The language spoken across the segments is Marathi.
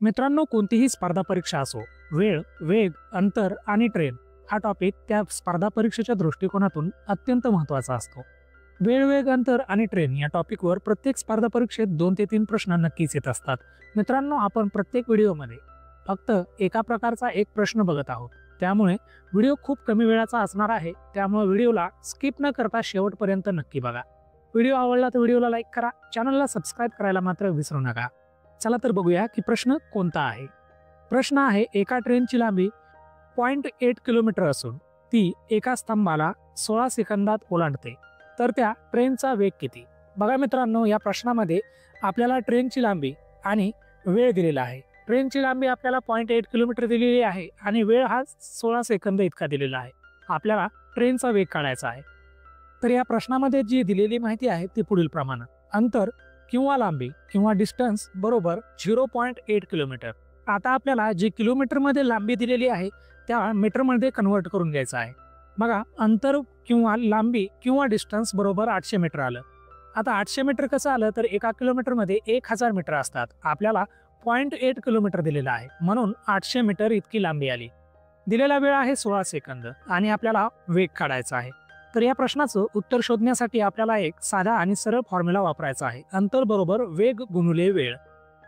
मित्रांनो, कोणतीही स्पर्धा परीक्षा असो, वेळ, वेग, अंतर आणि ट्रेन हा टॉपिक त्या स्पर्धा परीक्षेच्या दृष्टिकोनातून अत्यंत महत्त्वाचा असतो. वेळ, वेग, अंतर आणि ट्रेन या टॉपिकवर प्रत्येक स्पर्धा परीक्षेत 2 ते 3 प्रश्न नक्कीच येत असतात. मित्रांनो, आपण प्रत्येक व्हिडिओमध्ये फक्त एका प्रकारचा एक प्रश्न बघत आहोत. त्यामुळे व्हिडिओ खूप कमी वेळाचा असणार आहे. त्यामुळे व्हिडिओला स्किप न करता शेवटपर्यंत नक्की बघा. व्हिडिओ आवडला तर व्हिडिओला लाईक करा, चॅनलला सबस्क्राईब करायला मात्र विसरू नका. चला तर बघूया की प्रश्न कोणता आहे. प्रश्न आहे, एका ट्रेनची लांबी 0.8 किलोमीटर असून ती एका स्तंभाला 16 सेकंदात ओलांडते, तर त्या ट्रेनचा वेग किती? बघा मित्रांनो, या प्रश्नामध्ये आपल्याला ट्रेनची लांबी आणि वेळ दिलेला आहे. ट्रेनची लांबी आपल्याला 0.8 किलोमीटर दिलेली आहे आणि वेळ हा 16 सेकंद इतका दिलेला आहे. आपल्याला ट्रेनचा वेग काढायचा आहे. तर या प्रश्नामध्ये जी दिलेली माहिती आहे ती पुढील प्रमाणे: अंतर किंवा लांबी किंवा डिस्टन्स बरोबर 0.8 किलोमीटर. आता आपल्याला जी किलोमीटरमध्ये लांबी दिलेली आहे त्या मीटरमध्ये कन्वर्ट करून घ्यायचं आहे. बघा, अंतर किंवा लांबी किंवा डिस्टन्स बरोबर 800 मीटर आलं. आता 800 मीटर कसं आलं तर एका किलोमीटरमध्ये 1000 मीटर असतात. आपल्याला 0.8 किलोमीटर दिलेला आहे म्हणून 800 मीटर इतकी लांबी आली. दिलेला वेळ आहे 16 सेकंद आणि आपल्याला वेग काढायचा आहे. तर या प्रश्नाचं उत्तर शोधण्यासाठी आपल्याला एक साधा आणि सरळ फॉर्म्युला वापरायचा आहे. अंतर बरोबर वेग गुणिले वेळ.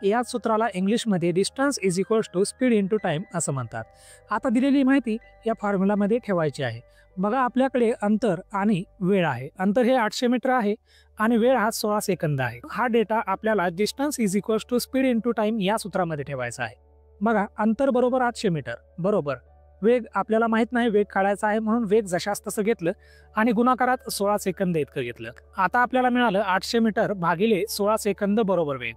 या सूत्राला इंग्लिशमध्ये distance is equals to speed into time असं म्हणतात. आता दिलेली माहिती या फॉर्म्युलामध्ये ठेवायची आहे. बघा, आपल्याकडे अंतर आणि वेळ आहे. अंतर हे 800 मीटर आहे आणि वेळ हा 16 सेकंद आहे. हा डेटा आपल्याला distance is equals to speed into time या सूत्रामध्ये ठेवायचा आहे. बघा, अंतर बरोबर 800 मीटर बरोबर वेग आपल्याला माहित नाही, वेग काढायचा आहे म्हणून वेग जशास तसं घेतलं आणि गुणाकारात 16 सेकंद इतकं घेतलं. आता आपल्याला मिळालं 800 मीटर भागिले 16 सेकंद बरोबर वेग.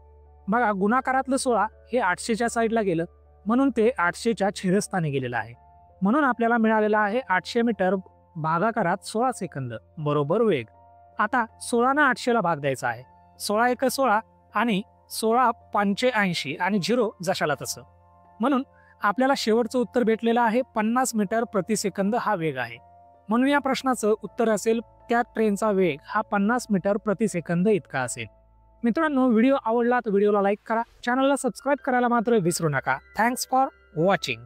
बघा, गुणाकारातलं 16 हे 800च्या साईडला गेलं म्हणून ते 800च्या छेदस्थानी गेलेलं आहे. म्हणून आपल्याला मिळालेलं आहे 800 मीटर भागाकारात 16 सेकंद बरोबर वेग. आता 16 ने 800ला भाग द्यायचा आहे. 16 एक 16 आणि 16 पंचे 80 आणि 0 जशाला तसं. म्हणून आपल्याला शेवटचं उत्तर भेटलेलं आहे 50 मीटर प्रति सेकंद हा वेग आहे. म्हणून या प्रश्नाचं उत्तर असेल त्या ट्रेनचा वेग हा 50 मीटर प्रति सेकंद इतका असेल. मित्रांनो, व्हिडिओ आवडला तर व्हिडिओला लाईक करा, चॅनलला सबस्क्राईब करायला मात्र विसरू नका. Thanks for watching.